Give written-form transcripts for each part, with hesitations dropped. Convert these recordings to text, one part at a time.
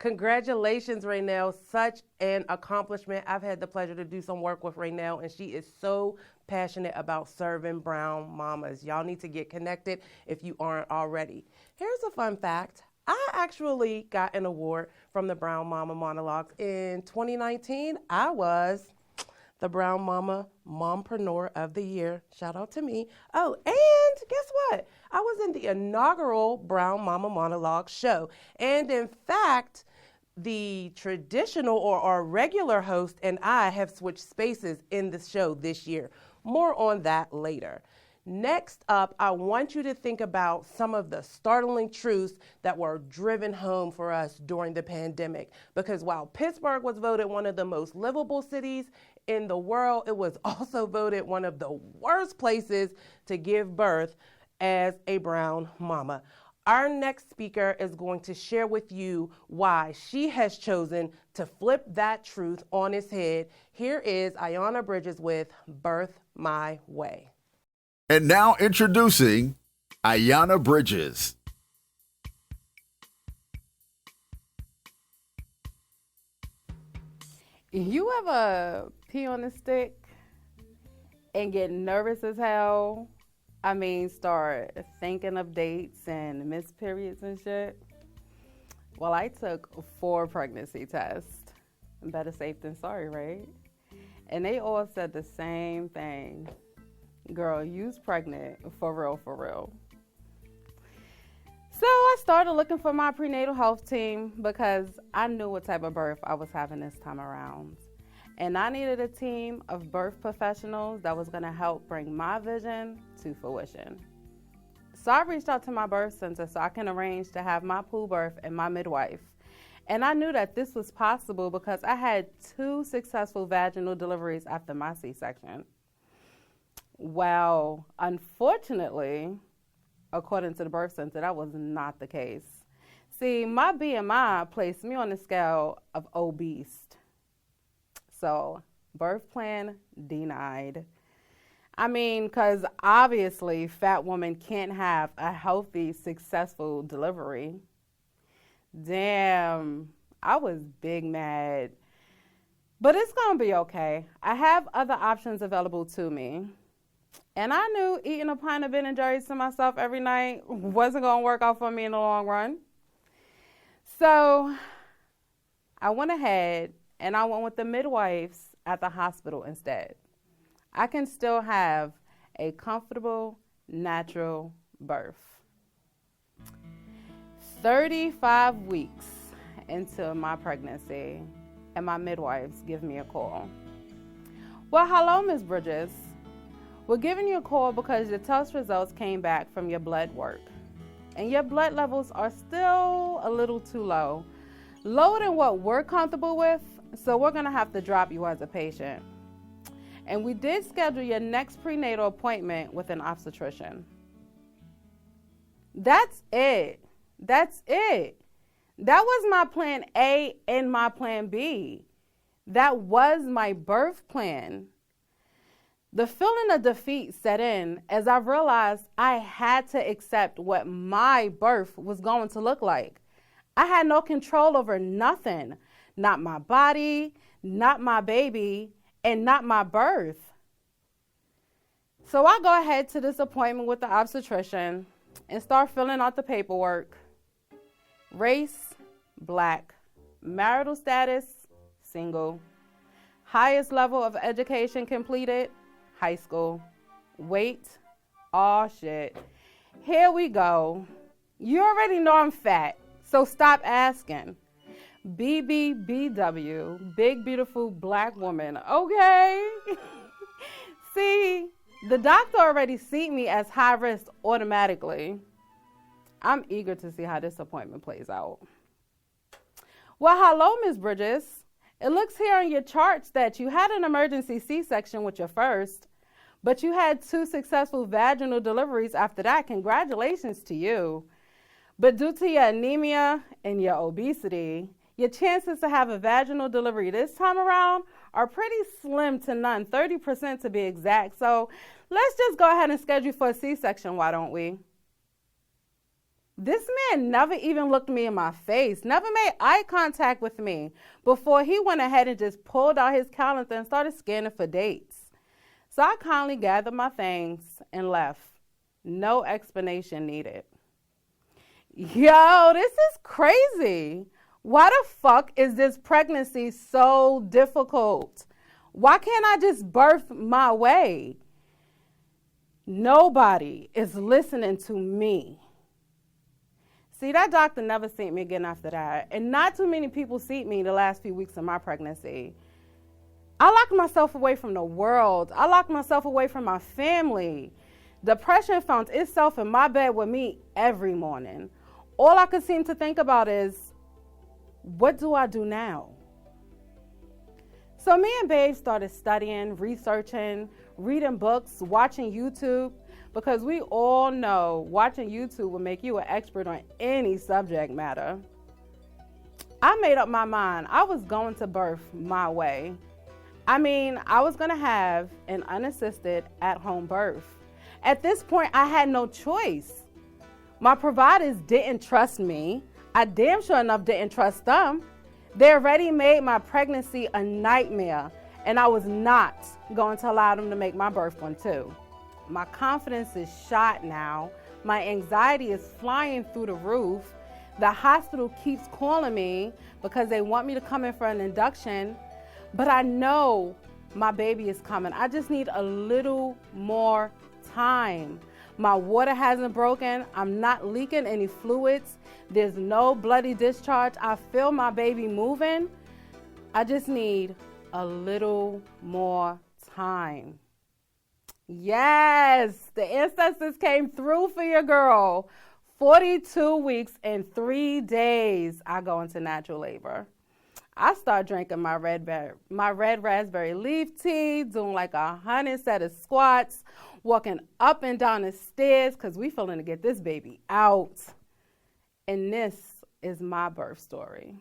Congratulations, Raynell. Such an accomplishment. I've had the pleasure to do some work with Raynell, and she is so passionate about serving brown mamas. Y'all need to get connected if you aren't already. Here's a fun fact. I actually got an award from the Brown Mama Monologues. In 2019, I was the Brown Mama Mompreneur of the Year. Shout out to me. Oh, and guess what? I was in the inaugural Brown Mama Monologue show. And in fact, the traditional or our regular host and I have switched spaces in the show this year. More on that later. Next up, I want you to think about some of the startling truths that were driven home for us during the pandemic. Because while Pittsburgh was voted one of the most livable cities in the world, it was also voted one of the worst places to give birth as a brown mama. Our next speaker is going to share with you why she has chosen to flip that truth on its head. Here is Ayana Bridges with Birth My Way. And now introducing Ayana Bridges. You ever pee on a stick and get nervous as hell? I mean, start thinking of dates and missed periods and shit? Well, I took 4 pregnancy tests. Better safe than sorry, right? And they all said the same thing. Girl, you's pregnant, for real, for real. So I started looking for my prenatal health team because I knew what type of birth I was having this time around. And I needed a team of birth professionals that was going to help bring my vision to fruition. So I reached out to my birth center so I can arrange to have my pool birth and my midwife. And I knew that this was possible because I had 2 successful vaginal deliveries after my C-section. Well, unfortunately, according to the birth center, that was not the case. See, my BMI placed me on the scale of obese. So, birth plan denied. I mean, because obviously fat women can't have a healthy, successful delivery. Damn, I was big mad. But it's going to be okay. I have other options available to me. And I knew eating a pint of Ben & Jerry's to myself every night wasn't going to work out for me in the long run. So I went ahead and I went with the midwives at the hospital instead. I can still have a comfortable, natural birth. 35 weeks into my pregnancy, and my midwives give me a call. Well, hello, Ms. Bridges. We're giving you a call because your test results came back from your blood work, and your blood levels are still a little too low. Lower than what we're comfortable with, so we're going to have to drop you as a patient. And we did schedule your next prenatal appointment with an obstetrician. That's it. That's it. That was my plan A and my plan B. That was my birth plan. The feeling of defeat set in as I realized I had to accept what my birth was going to look like. I had no control over nothing. Not my body, not my baby, and not my birth. So I go ahead to this appointment with the obstetrician and start filling out the paperwork. Race, black. Marital status, single. Highest level of education completed, high school. Weight, oh shit. Here we go. You already know I'm fat, so stop asking. BBBW, big beautiful black woman, okay? See, the doctor already seen me as high risk automatically. I'm eager to see how this appointment plays out. Well, hello, Ms. Bridges. It looks here on your charts that you had an emergency C-section with your first, but you had 2 successful vaginal deliveries after that. Congratulations to you. But due to your anemia and your obesity, your chances to have a vaginal delivery this time around are pretty slim to none, 30% to be exact. So let's just go ahead and schedule for a C-section, why don't we? This man never even looked me in my face, never made eye contact with me before he went ahead and just pulled out his calendar and started scanning for dates. So I kindly gathered my things and left. No explanation needed. Yo, this is crazy. Why the fuck is this pregnancy so difficult? Why can't I just birth my way? Nobody is listening to me. See, that doctor never seen me again after that. And not too many people see me the last few weeks of my pregnancy. I locked myself away from the world. I locked myself away from my family. Depression found itself in my bed with me every morning. All I could seem to think about is, what do I do now? So me and Babe started studying, researching, reading books, watching YouTube, because we all know watching YouTube will make you an expert on any subject matter. I made up my mind. I was going to birth my way. I was going to have an unassisted at-home birth. At this point, I had no choice. My providers didn't trust me. I damn sure enough didn't trust them. They already made my pregnancy a nightmare, and I was not going to allow them to make my birth one too. My confidence is shot now. My anxiety is flying through the roof. The hospital keeps calling me because they want me to come in for an induction, but I know my baby is coming. I just need a little more time. My water hasn't broken. I'm not leaking any fluids. There's no bloody discharge. I feel my baby moving. I just need a little more time. Yes, the ancestors came through for your girl. 42 weeks and 3 days, I go into natural labor. I start drinking my red raspberry leaf tea, doing like 100 set of squats, walking up and down the stairs because we feeling to get this baby out. And this is my birth story.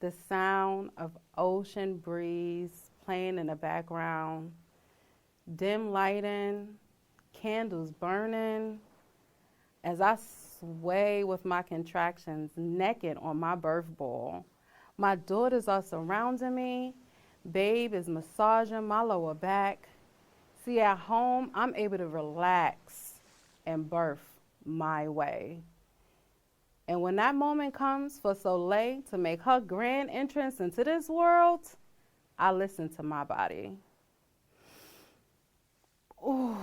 The sound of ocean breeze playing in the background, dim lighting, candles burning, as I sway with my contractions naked on my birth ball. My daughters are surrounding me. Babe is massaging my lower back. See, at home, I'm able to relax and birth my way. And when that moment comes for Soleil to make her grand entrance into this world, I listen to my body. Ooh,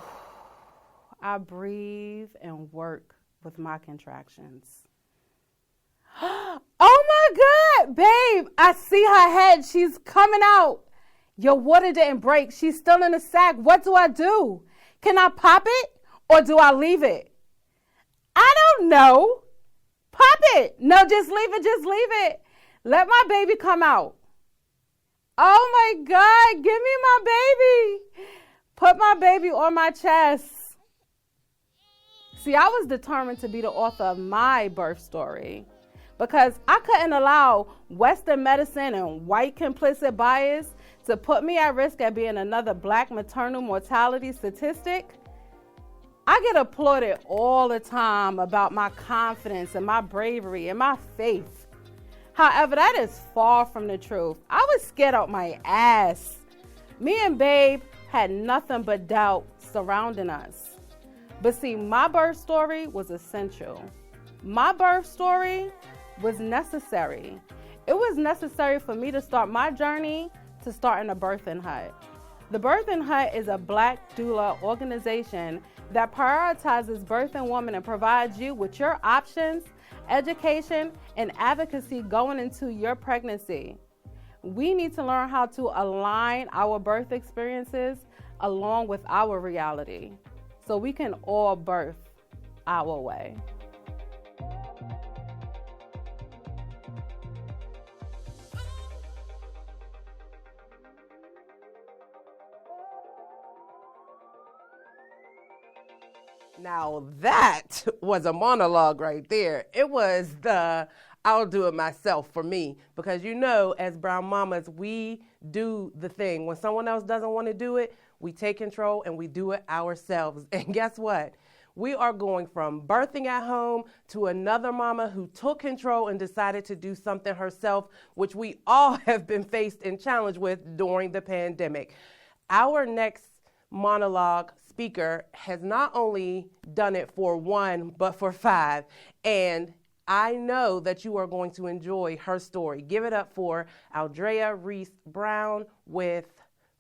I breathe and work with my contractions. Oh my God, babe, I see her head. She's coming out. Your water didn't break. She's still in the sack. What do I do? Can I pop it or do I leave it? I don't know. Pop it. No, just leave it. Let my baby come out. Oh my God, give me my baby. Put my baby on my chest. See, I was determined to be the author of my birth story because I couldn't allow Western medicine and white complicit bias to put me at risk at being another Black maternal mortality statistic. I get applauded all the time about my confidence and my bravery and my faith. However, that is far from the truth. I was scared out my ass. Me and Babe had nothing but doubt surrounding us. But see, my birth story was essential. My birth story was necessary. It was necessary for me to start my journey to starting a birthing hut. The Birthing Hut is a Black doula organization that prioritizes birthing women and provides you with your options, education, and advocacy going into your pregnancy. We need to learn how to align our birth experiences along with our reality so we can all birth our way. Now that was a monologue right there. It was the I'll do it myself for me, because you know, as brown mamas, we do the thing. When someone else doesn't want to do it, we take control and we do it ourselves. And guess what? We are going from birthing at home to another mama who took control and decided to do something herself, which we all have been faced and challenged with during the pandemic. Our next monologue speaker has not only done it for one, but for five. And I know that you are going to enjoy her story. Give it up for Aldrea Reese Brown with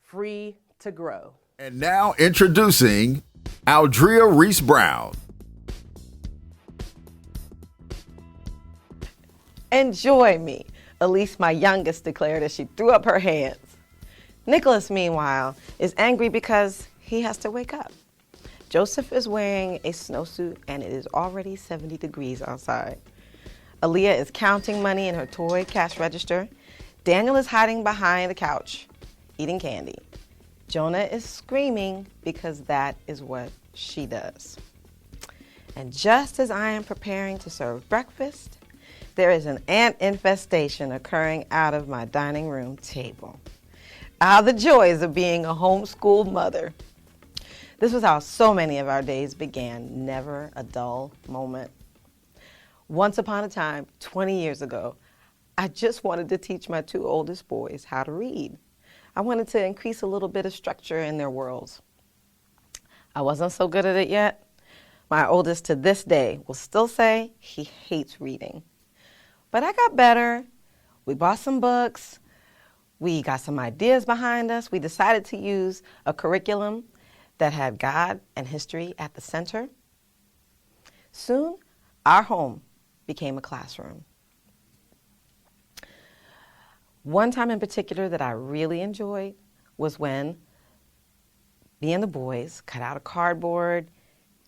Free to Grow. And now introducing Aldrea Reese Brown. Enjoy me, Elise, my youngest, declared as she threw up her hands. Nicholas, meanwhile, is angry because he has to wake up. Joseph is wearing a snowsuit and it is already 70 degrees outside. Aaliyah is counting money in her toy cash register. Daniel is hiding behind the couch, eating candy. Jonah is screaming because that is what she does. And just as I am preparing to serve breakfast, there is an ant infestation occurring out of my dining room table. Ah, the joys of being a homeschooled mother. This was how so many of our days began, never a dull moment. Once upon a time, 20 years ago, I just wanted to teach my two oldest boys how to read. I wanted to increase a little bit of structure in their worlds. I wasn't so good at it yet. My oldest to this day will still say he hates reading. But I got better. We bought some books. We got some ideas behind us. We decided to use a curriculum that had God and history at the center. Soon, our home became a classroom. One time in particular that I really enjoyed was when me and the boys cut out a cardboard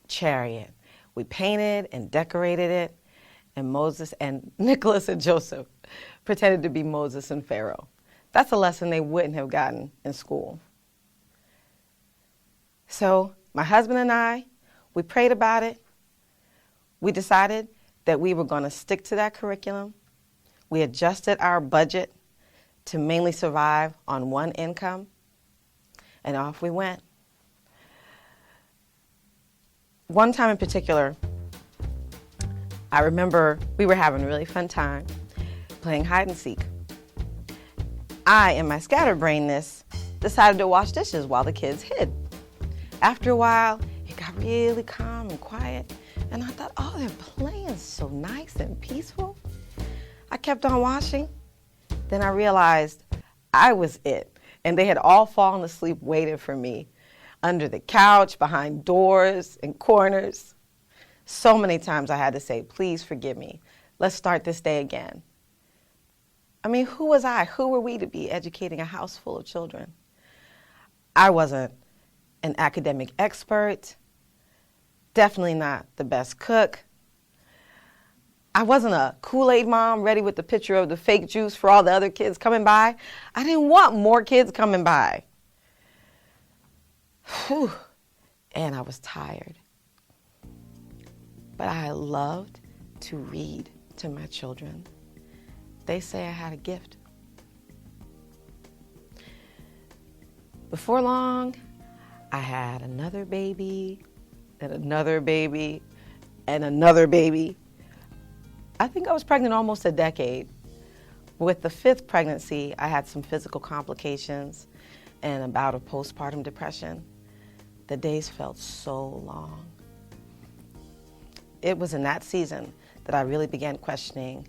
chariot. We painted and decorated it, and Moses and Nicholas and Joseph pretended to be Moses and Pharaoh. That's a lesson they wouldn't have gotten in school. So my husband and I, we prayed about it. We decided that we were going to stick to that curriculum. We adjusted our budget to mainly survive on one income, and off we went. One time in particular, I remember we were having a really fun time playing hide and seek. I, in my scatterbrainness, decided to wash dishes while the kids hid. After a while, it got really calm and quiet, and I thought, oh, they're playing so nice and peaceful. I kept on washing. Then I realized I was it, and they had all fallen asleep waiting for me under the couch, behind doors and corners. So many times I had to say, please forgive me. Let's start this day again. I mean, who was I? Who were we to be educating a house full of children? I wasn't an academic expert, definitely not the best cook. I wasn't a Kool-Aid mom ready with the picture of the fake juice for all the other kids coming by. I didn't want more kids coming by. Whew. And I was tired. But I loved to read to my children. They say I had a gift. Before long, I had another baby, and another baby, and another baby. I think I was pregnant almost a decade. With the fifth pregnancy, I had some physical complications and a bout of postpartum depression. The days felt so long. It was in that season that I really began questioning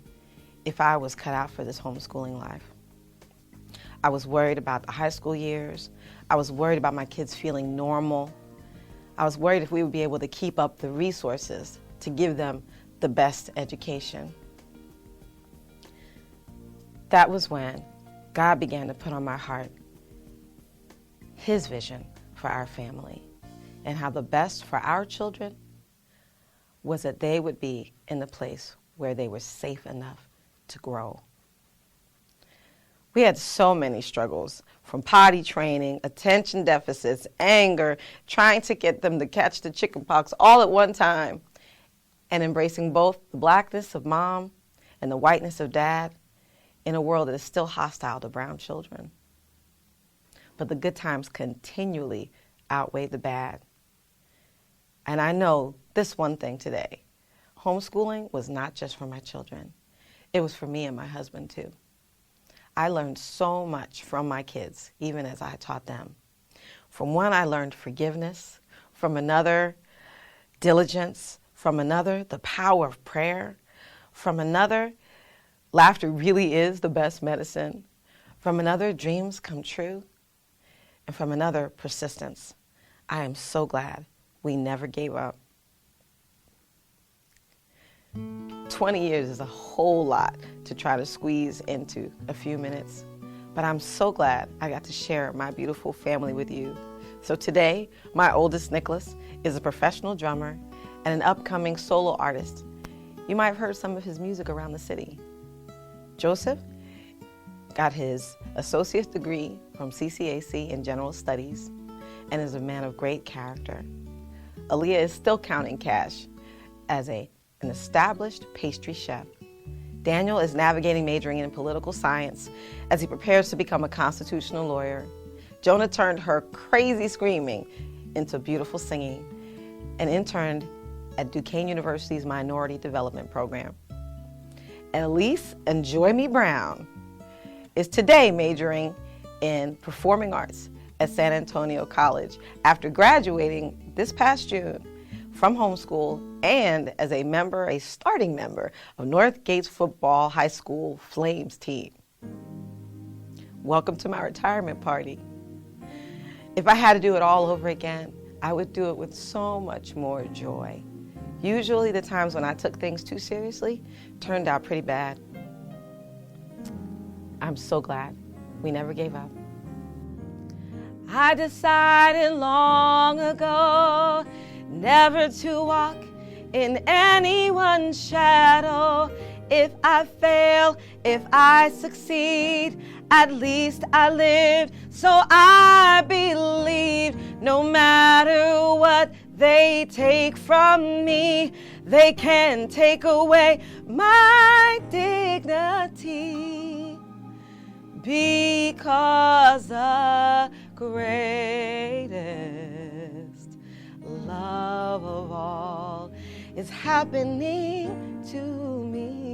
if I was cut out for this homeschooling life. I was worried about the high school years. I was worried about my kids feeling normal. I was worried if we would be able to keep up the resources to give them the best education. That was when God began to put on my heart His vision for our family and how the best for our children was that they would be in the place where they were safe enough to grow. We had so many struggles, from potty training, attention deficits, anger, trying to get them to catch the chickenpox all at one time, and embracing both the blackness of mom and the whiteness of dad in a world that is still hostile to brown children. But the good times continually outweighed the bad. And I know this one thing today. Homeschooling was not just for my children. It was for me and my husband too. I learned so much from my kids, even as I taught them. From one, I learned forgiveness. From another, diligence. From another, the power of prayer. From another, laughter really is the best medicine. From another, dreams come true. And from another, persistence. I am so glad we never gave up. 20 years is a whole lot to try to squeeze into a few minutes, but I'm so glad I got to share my beautiful family with you. So today, my oldest, Nicholas, is a professional drummer and an upcoming solo artist. You might have heard some of his music around the city. Joseph got his associate's degree from CCAC in General Studies and is a man of great character. Aaliyah is still counting cash as an established pastry chef. Daniel is navigating majoring in political science as he prepares to become a constitutional lawyer. Jonah turned her crazy screaming into beautiful singing and interned at Duquesne University's Minority Development Program. And Elise Enjoy Me Brown is today majoring in performing arts at San Antonio College after graduating this past June from homeschool and as a starting member of North Gates Football High School Flames team. Welcome to my retirement party. If I had to do it all over again, I would do it with so much more joy. Usually the times when I took things too seriously turned out pretty bad. I'm so glad we never gave up. I decided long ago never to walk in anyone's shadow. If I fail, if I succeed, at least I lived, so I believe no matter what they take from me, they can take away my dignity, because the greatest love of all is happening to me.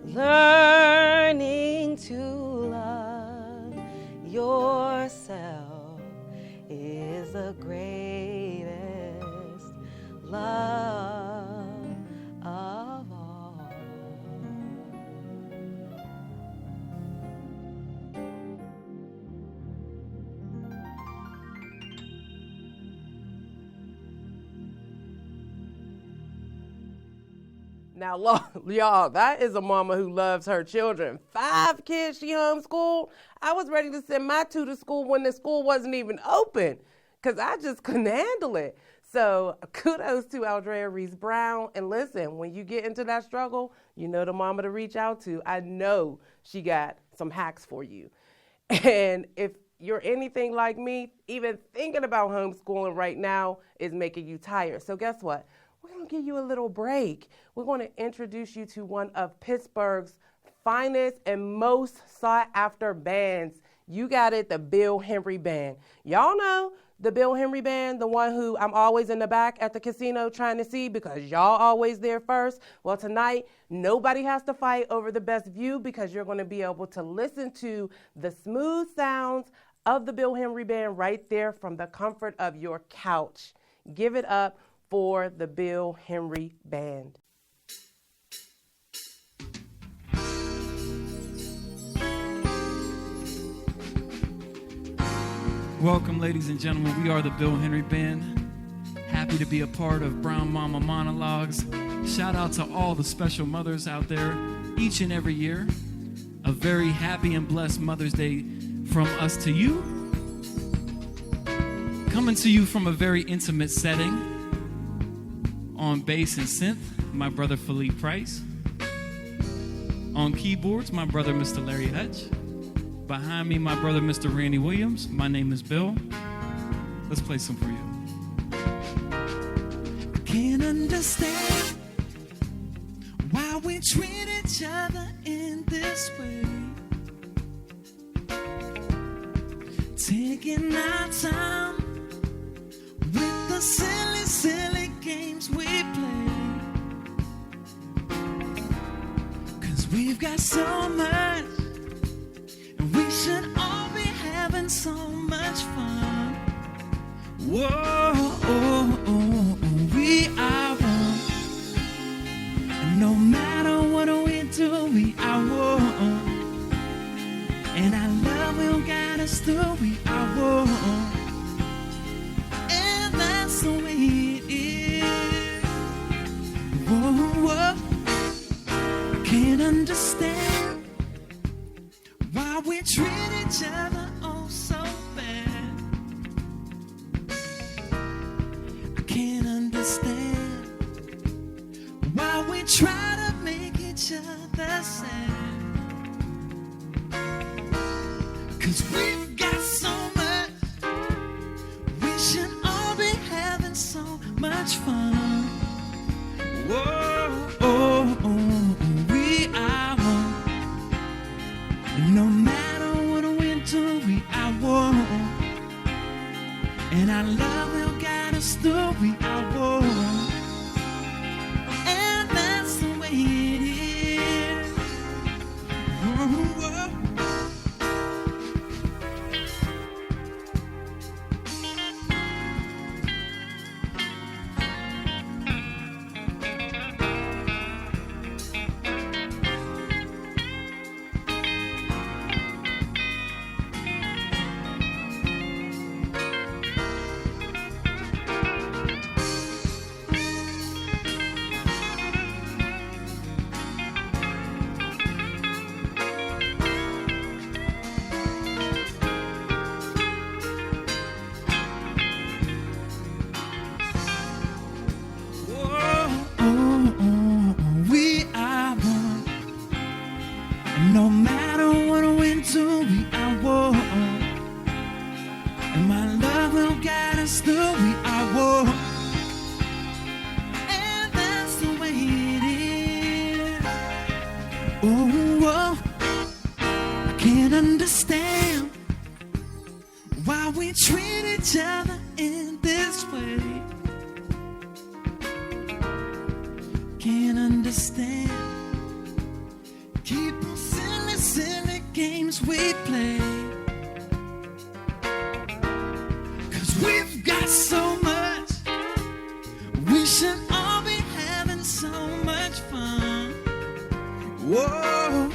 Learning to love yourself is the greatest love of all. Now, y'all, that is a mama who loves her children. 5 kids she homeschooled. I was ready to send my 2 to school when the school wasn't even open because I just couldn't handle it. So kudos to Aldrea Reese Brown. And listen, when you get into that struggle, you know the mama to reach out to. I know she got some hacks for you. And if you're anything like me, even thinking about homeschooling right now is making you tired. So guess what? We're going to give you a little break. We're going to introduce you to one of Pittsburgh's finest and most sought after bands. You got it, the Bill Henry Band. Y'all know the Bill Henry Band, the one who I'm always in the back at the casino trying to see because y'all always there first. Well, tonight, nobody has to fight over the best view because you're going to be able to listen to the smooth sounds of the Bill Henry Band right there from the comfort of your couch. Give it up for the Bill Henry Band. Welcome, ladies and gentlemen. We are the Bill Henry Band. Happy to be a part of Brown Mama Monologues. Shout out to all the special mothers out there each and every year. A very happy and blessed Mother's Day from us to you. Coming to you from a very intimate setting. On bass and synth, my brother Philippe Price. On keyboards, my brother Mr. Larry Hutch. Behind me, my brother Mr. Randy Williams. My name is Bill. Let's play some for you. I can't understand why we treat each other in this way. Take taking our time with the silly, silly games we play. 'Cause we've got so much, and we should all be having so much fun. Whoa, we are one. And no matter what we do, we are one. And our love will guide us through, we are one. And that's the way it is. Whoa. Can't understand why we treat each other oh so bad. I can't understand why we try to make each other sad. 'Cause we've got so much, we should all be having so much fun. Whoa, we are one. And no matter what we do, we are one. And our love will guide us through, we are one. And that's the way it is. Whoa. No matter what we do, we are one. And my love will guide us through, we are one. And that's the way it is. Oh, I can't understand why we treat each other in this way. Can't understand. Keep on silly, silly games we play. 'Cause we've got so much, we should all be having so much fun. Whoa,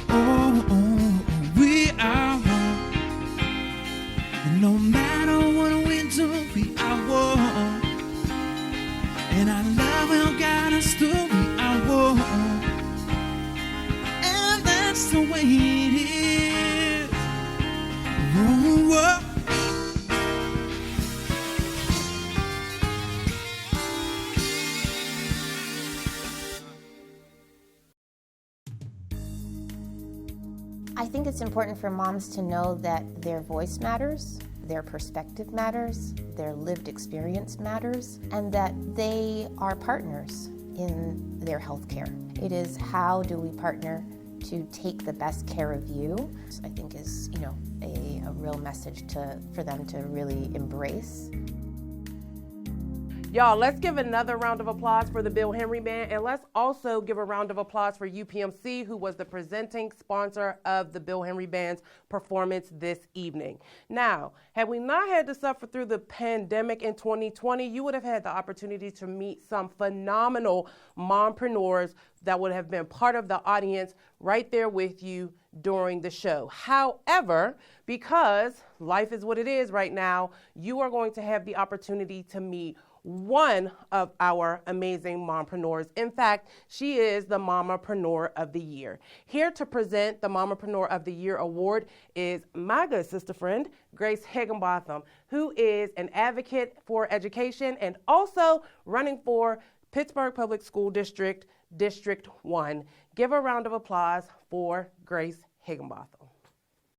we are one. And no matter what we do, we are one. And our love will guide us through, we are one. That's the way it is. Whoa. I think it's important for moms to know that their voice matters, their perspective matters, their lived experience matters, and that they are partners in their health care. It is how do we partner to take the best care of you, I think is, a real message for them to really embrace. Y'all, let's give another round of applause for the Bill Henry Band, and let's also give a round of applause for UPMC, who was the presenting sponsor of the Bill Henry Band's performance this evening. Now, had we not had to suffer through the pandemic in 2020, you would have had the opportunity to meet some phenomenal mompreneurs that would have been part of the audience right there with you during the show. However, because life is what it is right now, you are going to have the opportunity to meet one of our amazing mompreneurs. In fact, she is the Mamapreneur of the Year. Here to present the Mamapreneur of the Year award is my good sister friend, Grace Higginbotham, who is an advocate for education and also running for Pittsburgh Public School District, District 1. Give a round of applause for Grace Higginbotham.